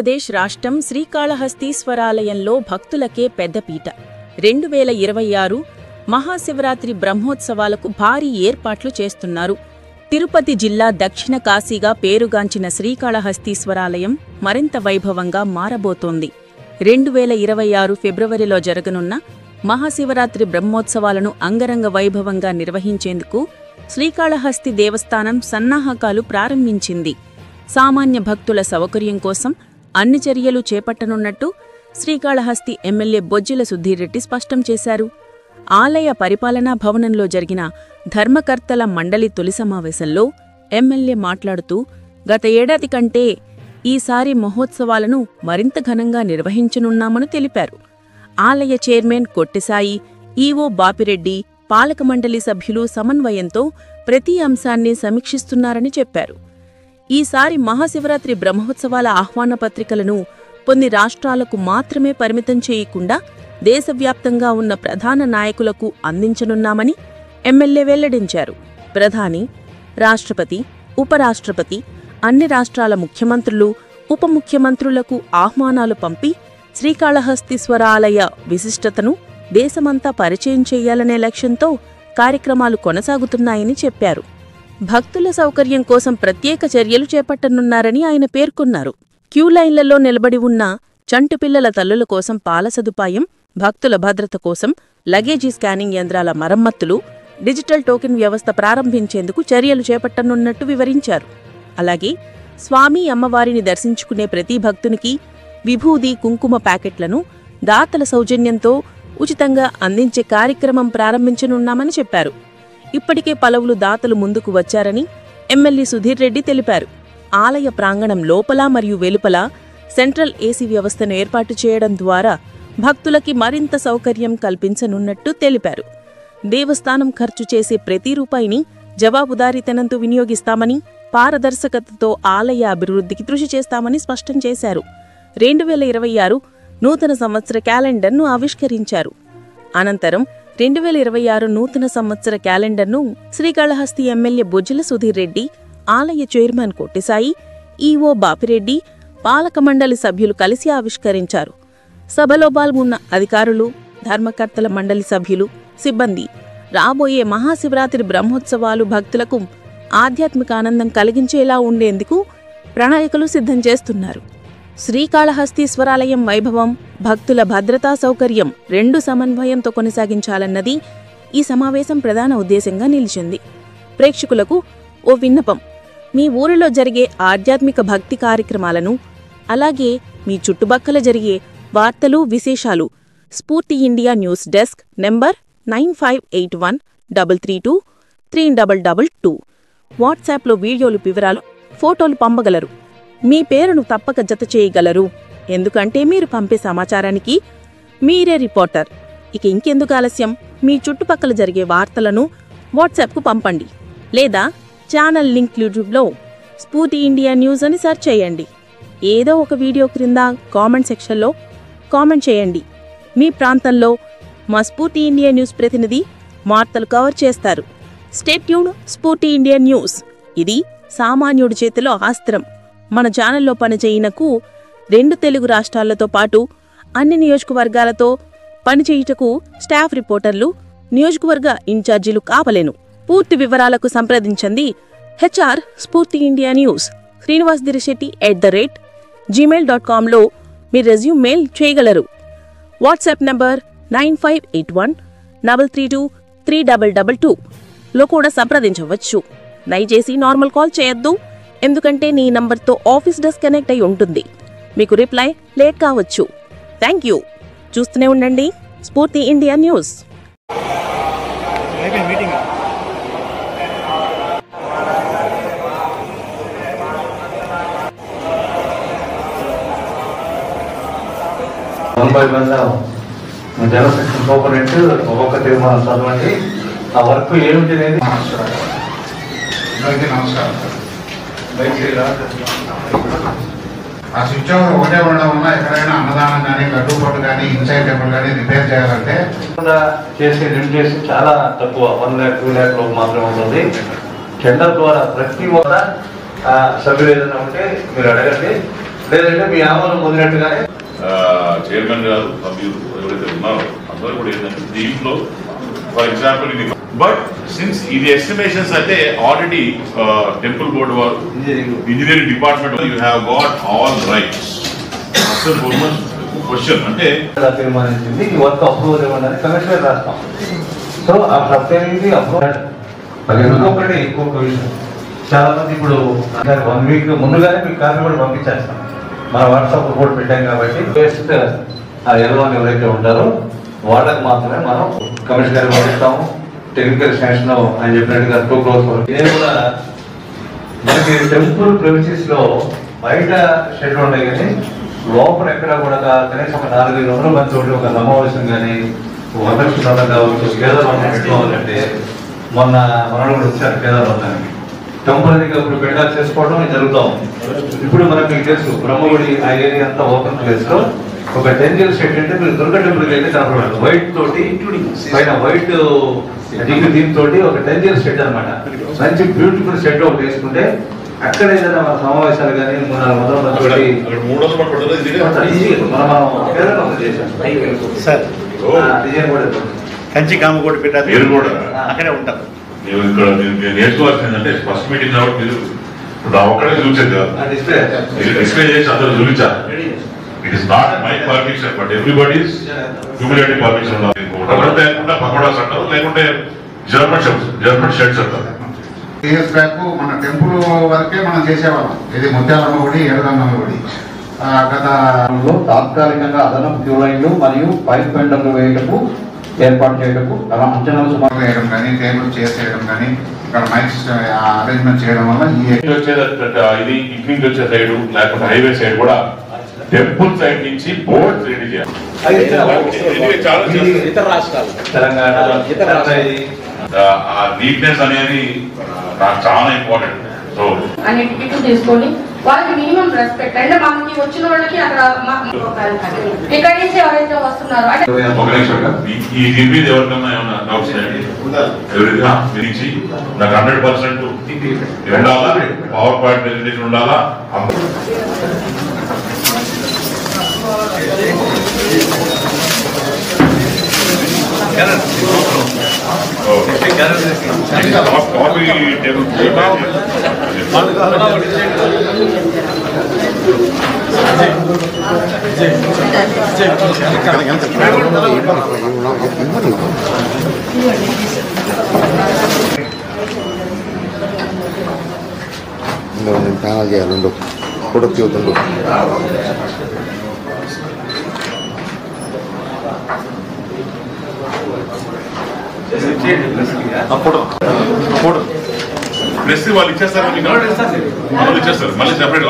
ఆంధ్రప్రదేశ్ రాష్ట్రం శ్రీకాళహస్తీశ్వరాలయంలో భక్తులకే పెద్దపీట. 2026 మహాశివరాత్రి బ్రహ్మోత్సవాలకు భారీ ఏర్పాట్లు చేస్తున్నారు. తిరుపతి జిల్లా దక్షిణ కాశీగా పేరుగాంచిన శ్రీకాళహస్తీశ్వరాలయం మరింత వైభవంగా మారబోతోంది. 2026 ఫిబ్రవరిలో జరగనున్న మహాశివరాత్రి బ్రహ్మోత్సవాలను అంగరంగ వైభవంగా నిర్వహించేందుకు శ్రీకాళహస్తి దేవస్థానం సన్నాహకాలు ప్రారంభించింది. సామాన్య భక్తుల సౌకర్యం కోసం అన్ని చర్యలు చేపట్టనున్నట్టు శ్రీకాళహస్తి ఎమ్మెల్యే బొజ్జల సుధీర్ రెడ్డి స్పష్టం చేశారు. ఆలయ పరిపాలనా భవనంలో జరిగిన ధర్మకర్తల మండలి తొలి సమావేశంలో ఎమ్మెల్యే మాట్లాడుతూ, గత ఏడాది కంటే ఈసారి మహోత్సవాలను మరింత ఘనంగా నిర్వహించనున్నామని తెలిపారు. ఆలయ చైర్మన్ కొట్టిసాయి, ఈవో బాపిరెడ్డి, పాలక మండలి సభ్యులు సమన్వయంతో ప్రతి అంశాన్ని సమీక్షిస్తున్నారని చెప్పారు. ఈసారి మహాశివరాత్రి బ్రహ్మోత్సవాల ఆహ్వాన పత్రికలను కొన్ని రాష్ట్రాలకు మాత్రమే పరిమితం చేయకుండా దేశవ్యాప్తంగా ఉన్న ప్రధాన నాయకులకు అందించనున్నామని ఎమ్మెల్యే వెల్లడించారు. ప్రధాని, రాష్ట్రపతి, ఉపరాష్ట్రపతి, అన్ని రాష్ట్రాల ముఖ్యమంత్రులు, ఉప ముఖ్యమంత్రులకు ఆహ్వానాలు పంపి శ్రీకాళహస్తీశ్వరాలయ విశిష్టతను దేశమంతా పరిచయం చేయాలనే లక్ష్యంతో కార్యక్రమాలు కొనసాగుతున్నాయని చెప్పారు. భక్తుల సౌకర్యం కోసం ప్రత్యేక చర్యలు చేపట్టనున్నారని ఆయన పేర్కొన్నారు. క్యూలైన్లలో నిలబడి ఉన్న చంటిపిల్లల తల్లుల కోసం పాల సదుపాయం, భక్తుల భద్రత కోసం లగేజీ స్కానింగ్ యంత్రాల మరమ్మతులు, డిజిటల్ టోకెన్ వ్యవస్థ ప్రారంభించేందుకు చర్యలు చేపట్టనున్నట్టు వివరించారు. అలాగే స్వామి అమ్మవారిని దర్శించుకునే ప్రతి భక్తునికి విభూది, కుంకుమ ప్యాకెట్లను దాతల సౌజన్యంతో ఉచితంగా అందించే కార్యక్రమం ప్రారంభించనున్నామని చెప్పారు. ఇప్పటికే పలువురు దాతలు ముందుకు వచ్చారని ఎమ్మెల్యే సుధీర్ రెడ్డి తెలిపారు. ఆలయ ప్రాంగణం లోపల మరియు వెలుపల సెంట్రల్ ఏసీ వ్యవస్థను ఏర్పాటు చేయడం ద్వారా భక్తులకి మరింత సౌకర్యం కల్పించనున్నట్టు తెలిపారు. దేవస్థానం ఖర్చు చేసే ప్రతి రూపాయిని జవాబుదారీతనంతో వినియోగిస్తామని, పారదర్శకతతో ఆలయ అభివృద్ధికి కృషి చేస్తామని స్పష్టం చేశారు. 2026 నూతన సంవత్సర క్యాలెండర్ను ఆవిష్కరించారు. అనంతరం 2026 నూతన సంవత్సర క్యాలెండర్ను శ్రీకాళహస్తి ఎమ్మెల్యే బొజ్జల సుధీర్ రెడ్డి, ఆలయ చైర్మన్ కొట్టిసాయి, ఈవో బాపిరెడ్డి, పాలక మండలి సభ్యులు కలిసి ఆవిష్కరించారు. సభలో పాల్గొన్న అధికారులు, ధర్మకర్తల మండలి సభ్యులు, సిబ్బంది రాబోయే మహాశివరాత్రి బ్రహ్మోత్సవాలు భక్తులకు ఆధ్యాత్మిక ఆనందం కలిగించేలా ఉండేందుకు ప్రణాళికలు సిద్ధం చేస్తున్నారు. శ్రీకాళహస్తీశ్వరాలయం వైభవం, భక్తుల భద్రతా సౌకర్యం రెండు సమన్వయంతో కొనసాగించాలన్నది ఈ సమావేశం ప్రధాన ఉద్దేశంగా నిలిచింది. ప్రేక్షకులకు ఓ విన్నపం: మీ ఊరిలో జరిగే ఆధ్యాత్మిక భక్తి కార్యక్రమాలను, అలాగే మీ చుట్టుపక్కల జరిగే వార్తలు, విశేషాలు స్ఫూర్తి ఇండియా న్యూస్ డెస్క్ నంబర్ 9581332322 వాట్సాప్లో వీడియోలు, వివరాలు, ఫోటోలు పంపగలరు. మీ పేరును తప్పక జత చేయగలరు. ఎందుకంటే మీరు పంపే సమాచారానికి మీరే రిపోర్టర్. ఇక ఇంకెందుకు ఆలస్యం, మీ చుట్టుపక్కల జరిగే వార్తలను వాట్సాప్కు పంపండి. లేదా ఛానల్ లింక్ యూట్యూబ్లో స్ఫూర్తి ఇండియా న్యూస్ అని సెర్చ్ చేయండి. ఏదో ఒక వీడియో క్రింద కామెంట్ సెక్షన్లో కామెంట్ చేయండి. మీ ప్రాంతంలో మా స్ఫూర్తి ఇండియా న్యూస్ ప్రతినిధి వార్తలు కవర్ చేస్తారు. Stay tuned. స్ఫూర్తి ఇండియా న్యూస్, ఇది సామాన్యుడి చేతిలో అస్త్రం. మన ఛానల్లో పనిచేయనకు 2 తెలుగు రాష్ట్రాలతో పాటు అన్ని నియోజకవర్గాలతో పనిచేయుటకు స్టాఫ్ రిపోర్టర్లు, నియోజకవర్గ ఇన్ఛార్జీలు కావలేను. పూర్తి వివరాలకు సంప్రదించండి HR స్ఫూర్తి ఇండియా న్యూస్ srinivasdirisetti@gmail.comలో మీ రెజ్యూమ్ మెయిల్ చేయగలరు. వాట్సాప్ నంబర్ 9581332322లో కూడా సంప్రదించవచ్చు. దయచేసి నార్మల్ కాల్ చేయొద్దు, ఎందుకంటే నీ నంబర్తో ఆఫీస్ డిస్కనెక్ట్ అయి ఉంటుంది. మీకు రిప్లై లేట్ కావచ్చు. Thank you. చూస్తూనే ఉండండి స్ఫూర్తి ఇండియా న్యూస్. జనసెక్షన్ సూపరింట్ ఒక్కొక్క తీర్మానం చదవండి. ఆ వర్క్ ఏమిటి అనేది. నమస్కారం. ఆ స్విచ్ ఓవర్ ఒకటే ఉండడం వల్ల ఎక్కడైనా అన్నదానం కానీ, గడ్డుపట్టు కానీ, ఇన్సైడ్ టెంపుల్ కానీ రిపేర్ చేయాలంటే చేసే లిమిటేషన్ చాలా తక్కువ, 1 lakh 2 lakh లోపు మాత్రమే ఉంటుంది. టెండర్ ద్వారా ప్రతి ఒక్క సభ్యులు ఏదైనా ఉంటే మీరు అడగండి. లేదంటే మీ ఆమోదం పొందినట్టుగానే చైర్మన్ గారు సభ్యులు ఎవరైతే ఉన్నారో అందరూ కూడా ఏంటంటే దీంట్లో ఫర్ ఎగ్జాంపుల్ ఇది బట్ సిన్స్ ఇది ఎస్టిమేషన్స్ అయితే ఆల్రెడీ టెంపుల్ బోర్డు వారు engineering department you have got all rights. అసలు క్వశ్చన్ అంటే తీర్మానించింది ఈ వర్క్ అప్రూవల్ ఇవ్వడానికి కమిషనర్ రాస్తాం. సో ఆ ప్రత్యేకించి అప్రూవల్. ఇంకొక విషయం, చాలా మంది ఇప్పుడు 1 వీక్ ముందుగానే మీకు కాపీ కూడా పంపించేస్తాం. మన వాట్సాప్ రిపోర్ట్ పెట్టాం కాబట్టి బెస్ట్ ఆ ఎల్వన్ ఎవరైతే ఉంటారో వాళ్ళకి మాత్రమే మనం కమిషనర్ గారికి పంపిస్తాము. టెక్నికల్ శాంక్షన్ అని చెప్పినట్టుగా 2 crores. ఇదే కూడా మనకి టెంపుల్ ప్రెమిసెస్ లో బయట షెడ్ ఉన్నాయి కానీ లోపల ఎక్కడ కూడా కనీసం ఒక 400-500 మంది తోటి ఒక సమావేశం కానీ వరలక్ష్మి కావచ్చు, కేదార్నాథ్ పెట్టుకోవాలంటే మొన్న మనలో కూడా వచ్చారు కేదార్నాథానికి. టెంపుల్ దగ్గర ఇప్పుడు పెండా చేసుకోవడం జరుగుతూ ఉంది. ఇప్పుడు మనకు తెలుసు బ్రహ్మగుడి ఆ ఏరియా అంతా ఓపెన్ ప్లేస్ లో ఒక 10 years షెడ్ అంటే మీరు దుర్గ టెంపుల్కి అయితే కనపడదు. వైట్ తోటి పైన వైట్ దీంతో ఒక 10 years షెడ్ అనమాట. మంచి బ్యూటిఫుల్ షెడ్ ఒకటి వేసుకుంటే అక్కడ ఏదైనా మన సమావేశాలు కానీ 300-400 కంచి కామకోటి పెట్టారు అక్కడే ఉంటారు. ఇక్కడ నేర్చుకోవాల్సిందంటే ఫస్ట్ మీటింగ్ కాబట్టి మీరు ఒక్కడే చూసేది కాదు, డిస్ప్లే చేసి అందరూ చూపించాలి. It is not my permission but everybody's humiliative permission ఉండాలి. లేకుండా పకోడాస్ అంటారు, లేకుంటే జర్మన్ షెడ్స్ అంటారు. ఇయర్స్ బ్యాక్ మన టెంపుల్ వరకే మనం చేసేవాళ్ళం. ఇది ముత్యాలమ్మ గుడి, ఏడుగంగమ్మ గుడి. గత తాత్కాలికంగా అదనపు క్యూ లైన్లు మరియు పైప్ పెండర్లు వేయటకు ఏర్పాటు చేయటకు అలా అంచనాలు సుమారు వేయడం కానీ, టేబుల్ చేయడం కానీ, ఇక్కడ మైక్స్ అరేంజ్మెంట్ చేయడం వల్ల ఈ ఇది ఈవినింగ్ వచ్చే సైడ్ లేకపోతే హైవే సైడ్ కూడా టెంపుల్ సైడ్ నుంచి బోర్డ్స్ రెడీ చేయాలి. ఇతర రాష్ట్రాలు తెలంగాణ ఆ నీట్నెస్ అనేది నాకు చాలా ఇంపార్టెంట్. సో అనే టికెట్ తీసుకొని వాళ్ళకి మినిమం రెస్పెక్ట్ అంటే మనకి వచ్చిన వాళ్ళకి అక్కడ ఇక్కడి నుంచి ఎవరైతే వస్తున్నారో అంటే ఈ దీని మీద ఎవరికన్నా ఏమన్నా డౌట్స్ గురించి నాకు 100% ఉండాలా, పవర్ పాయింట్ ప్రెజెంటేషన్ ఉండాలా. కాఫీ టేబుల్ ప్యానల్ చేయాలి ఫోటో తీవుతుండు. ప్లస్ వాళ్ళు ఇచ్చేస్తారు, మళ్ళీ సెపరేట్